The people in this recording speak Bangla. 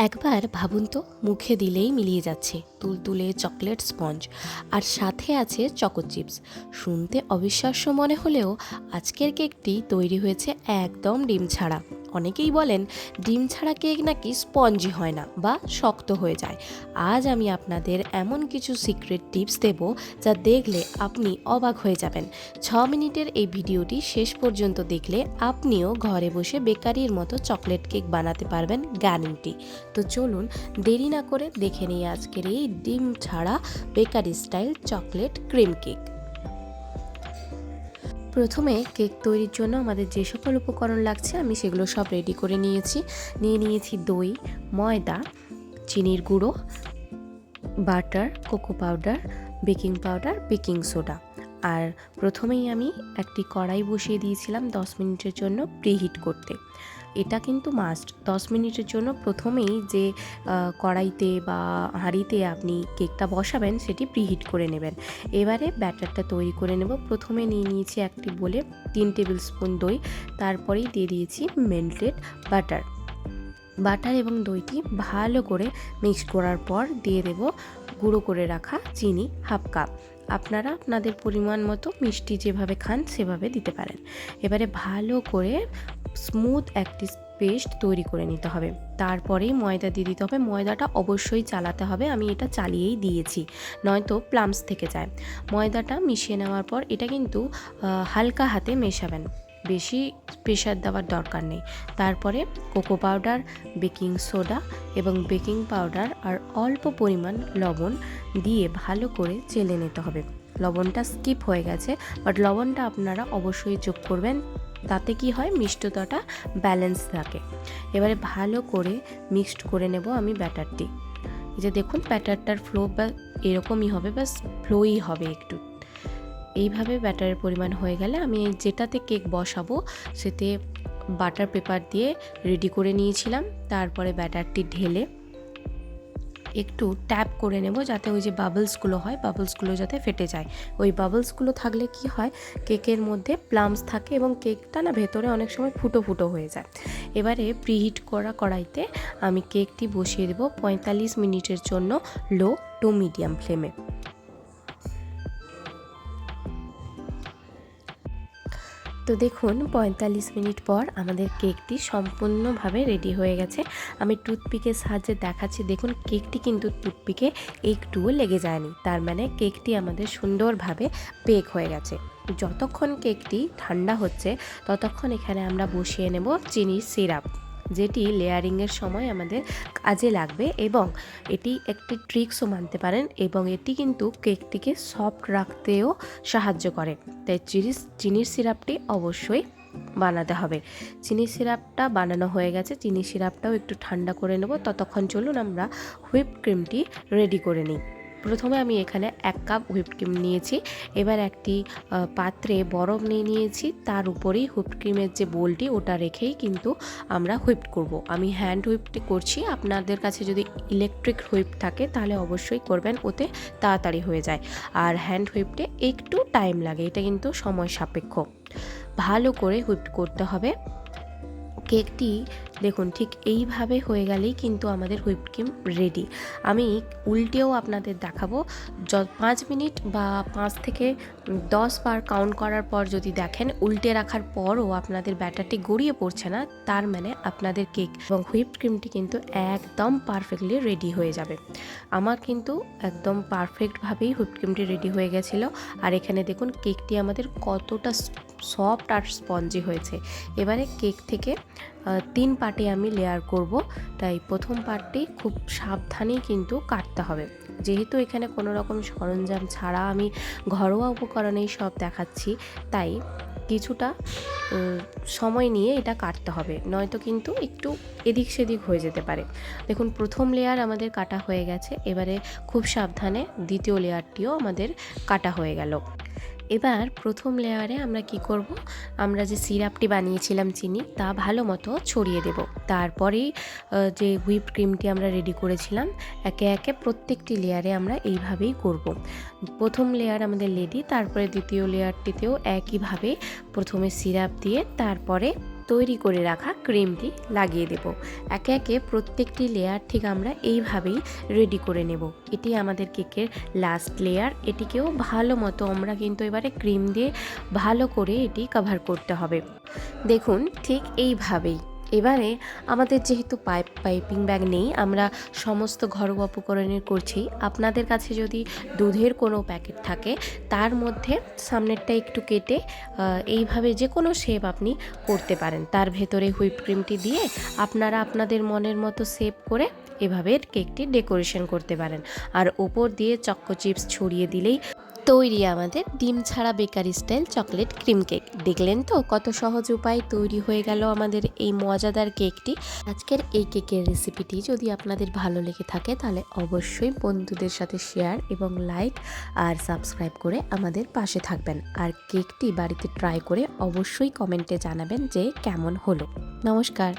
একবার ভাবুন তো, মুখে দিলেই মিলিয়ে যাচ্ছে তুলতুলে চকলেট স্পঞ্জ, আর সাথে আছে চকো চিপস। শুনতে অবিশ্বাস্য মনে হলেও আজকের কেকটি তৈরি হয়েছে একদম ডিম ছাড়া। অনেকেই বলেন ডিম ছাড়া কেক নাকি স্পঞ্জি হয় না বা শক্ত হয়ে যায়। আজ আমি আপনাদের এমন কিছু সিক্রেট টিপস দেব যা দেখলে আপনি অবাক হয়ে যাবেন। 6 মিনিটের এই ভিডিওটি শেষ পর্যন্ত দেখলে আপনিও ঘরে বসে বেকারির মতো চকলেট কেক বানাতে পারবেন, গ্যারান্টি। তো চলুন দেরি না করে দেখে নিই আজকের এই ডিম ছাড়া bakery style chocolate cream cake. প্রথমে কেক তৈরির জন্য আমাদের যে সকল উপকরণ লাগছে আমি সেগুলো সব রেডি করে নিয়েছি দই, ময়দা, চিনির গুঁড়ো, butter, cocoa powder, baking powder, baking soda. আর প্রথমেই আমি একটি কড়াই বসিয়ে দিয়েছিলাম 10 মিনিটের জন্য প্রিহিট করতে। এটা কিন্তু মাস্ট, 10 মিনিটের জন্য প্রথমেই যে কড়াইতে বা হাঁড়িতে আপনি কেকটা বসাবেন সেটি প্রিহিট করে নেবেন। এবারে ব্যাটারটা তৈরি করে নেব। প্রথমে নিয়েছি একটি বলে 3 টেবিল স্পুন দই, তারপরেই দিয়ে দিয়েছি মেল্টেড বাটার এবং দইটি ভালো করে মিক্স করার পর দিয়ে দেব গুঁড়ো করে রাখা চিনি হাফ কাপ। আপনারা আপনাদের পরিমাণ মতো মিষ্টি যেভাবে খান সেভাবে দিতে পারেন। এবারে ভালো করে স্মুথ একটি পেস্ট তৈরি করে নিতে হবে। তারপরেই ময়দা দিয়ে দিতে হবে। ময়দাটা অবশ্যই চালাতে হবে, আমি এটা চালিয়েই দিয়েছি, নয়তো প্লাম্পস থেকে যায়। ময়দাটা মিশিয়ে নেওয়ার পর এটা কিন্তু হালকা হাতে মেশাবেন, বেশি প্রেশার দেওয়ার দরকার নেই। তারপরে কোকো পাউডার, বেকিং সোডা এবং বেকিং পাউডার আর অল্প পরিমাণ লবণ দিয়ে ভালো করে চেলে নিতে হবে। লবণটা স্কিপ হয়ে গেছে, বাট লবণটা আপনারা অবশ্যই যোগ করবেন, তাতে কি হয় মিষ্টতাটা ব্যালেন্স থাকে। এবারে ভালো করে মিক্সড করে নেব আমি ব্যাটারটি। এই যে দেখুন ব্যাটারটার ফ্লো বা এরকমই হবে, বাস ফ্লোই হবে একটু। এইভাবে ব্যাটারের পরিমাণ হয়ে গেলে আমি যেটাতে কেক বসাবো সেতে বাটার পেপার দিয়ে রেডি করে নিয়েছিলাম। তারপরে ব্যাটারটি ঢেলে একটু ট্যাপ করে নেব, যাতে ওই যে বাবলসগুলো হয় বাবলসগুলো যাতে ফেটে যায়। ওই বাবলসগুলো থাকলে কি হয়, কেকের মধ্যে প্লামস থাকে এবং কেকটা না ভেতরে অনেক সময় ফুটো ফুটো হয়ে যায়। এবারে প্রিহিট করা কড়াইতে আমি কেকটি বসিয়ে দেব 45 মিনিটের জন্য লো টু মিডিয়াম ফ্লেমে। তো দেখুন 45 মিনিট পর আমাদের কেকটি সম্পূর্ণভাবে রেডি হয়ে গেছে। আমি টুথপিকের সাহায্যে দেখাচ্ছি, দেখুন কেকটি কিন্তু টুথপিকে একটুও লেগে যায়নি, তার মানে কেকটি আমাদের সুন্দরভাবে বেক হয়ে গেছে। যতক্ষণ কেকটি ঠান্ডা হচ্ছে ততক্ষণ এখানে আমরা বসিয়ে নেব চিনির সিরাপ, যেটি লেয়ারিংয়ের সময় আমাদের কাজে লাগবে এবং এটি একটি ট্রিক্সও মানতে পারেন এবং এটি কিন্তু কেকটিকে সফট রাখতেও সাহায্য করে। তাই চিনির সিরাপটি অবশ্যই বানাতে হবে। চিনির সিরাপটা বানানো হয়ে গেছে, চিনির সিরাপটাও একটু ঠান্ডা করে নেব। ততক্ষণ চলুন আমরা হুইপ ক্রিমটি রেডি করে নিই। প্রথমে আমি এখানে 1 কাপ হুইপ ক্রিম নিয়েছি। এবার একটি পাত্রে বরফ নিয়েছি, তার উপরেই হুইপ ক্রিমের যে বোলটি ওটা রেখেই কিন্তু আমরা হুইপ করব। আমি হ্যান্ড হুইপটি করছি, আপনাদের কাছে যদি ইলেকট্রিক হুইপ থাকে তাহলে অবশ্যই করবেন, ওতে তাড়াতাড়ি হয়ে যায়। আর হ্যান্ড হুইপটে একটু টাইম লাগে, এটা কিন্তু সময় সাপেক্ষ। ভালো করে হুইপ করতে হবে। কেকটি দেখুন ঠিক এইভাবে হয়ে গেলেই কিন্তু আমাদের হুইপ ক্রিম রেডি। আমি উল্টেও আপনাদের দেখাবো। 5 মিনিট বা 5 থেকে 10 বার কাউন্ট করার পর যদি দেখেন উল্টে রাখার পরও আপনাদের ব্যাটারটি গড়িয়ে পড়ছে না, তার মানে আপনাদের কেক এবং হুইপ ক্রিমটি কিন্তু একদম পারফেক্টলি রেডি হয়ে যাবে। আমার কিন্তু একদম পারফেক্টভাবেই হুইপ ক্রিমটি রেডি হয়ে গেছিলো। আর এখানে দেখুন কেকটি আমাদের কতটা সফট আর স্পঞ্জি হয়েছে। এবারে কেক থেকে 3 পার্টে আমি লেয়ার করব, তাই প্রথম পার্টটি খুব সাবধানেই কিন্তু কাটতে হবে। যেহেতু এখানে কোনো রকম সরঞ্জাম ছাড়া আমি ঘরোয়া উপকরণেই সব দেখাচ্ছি, তাই কিছুটা সময় নিয়ে এটা কাটতে হবে, নয়তো কিন্তু একটু এদিক সেদিক হয়ে যেতে পারে। দেখুন প্রথম লেয়ার আমাদের কাটা হয়ে গেছে, এবারে খুব সাবধানে দ্বিতীয় লেয়ারটিও আমাদের কাটা হয়ে গেল। এবার প্রথম লেয়ারে আমরা কি করব, আমরা যে সিরাপটি বানিয়েছিলাম চিনি তা ভালো মতো ছড়িয়ে দেব। তারপরেই যে হুইপ ক্রিমটি আমরা রেডি করেছিলাম একে একে প্রত্যেকটি লেয়ারে আমরা এইভাবেই করব। প্রথম লেয়ার আমাদের রেডি, তারপরে দ্বিতীয় লেয়ারটিতেও একইভাবে প্রথমে সিরাপ দিয়ে তারপরে তৈরি করে রাখা ক্রিমটি লাগিয়ে দেব। একে একে প্রত্যেকটি লেয়ার ঠিক আমরা এইভাবেই রেডি করে নেব। এটি আমাদের কেকের লাস্ট লেয়ার। এটিকেও ভালো মতো আমরা কিন্তু এবারে ক্রিম দিয়ে ভালো করে এটি কভার করতে হবে। দেখুন ঠিক এইভাবেই। এবারে আমাদের যেহেতু পাইপিং ব্যাগ নেই, আমরা সমস্ত ঘরোয়া উপকরণের করছি। আপনাদের কাছে যদি দুধের কোনো প্যাকেট থাকে তার মধ্যে সামনেরটা একটু কেটে এইভাবে যে কোনো শেপ আপনি করতে পারেন। তার ভেতরে হুইপ ক্রিমটি দিয়ে আপনারা আপনাদের মনের মতো শেপ করে এভাবে কেকটি ডেকোরেশন করতে পারেন। আর ওপর দিয়ে চকো চিপস ছড়িয়ে দিলেই তৈরি আমাদের ডিম ছাড়া bakery style chocolate cream cake. দেখলেন তো কত সহজ উপায় তৈরি হয়ে গেল আমাদের এই মজাদার কেকটি। আজকের এই কেকের রেসিপিটি যদি আপনাদের ভালো লেগে থাকে তাহলে অবশ্যই বন্ধুদের সাথে শেয়ার এবং লাইক আর সাবস্ক্রাইব করে আমাদের পাশে থাকবেন। আর কেকটি বাড়িতে ট্রাই করে অবশ্যই কমেন্টে জানাবেন যে কেমন হলো। নমস্কার।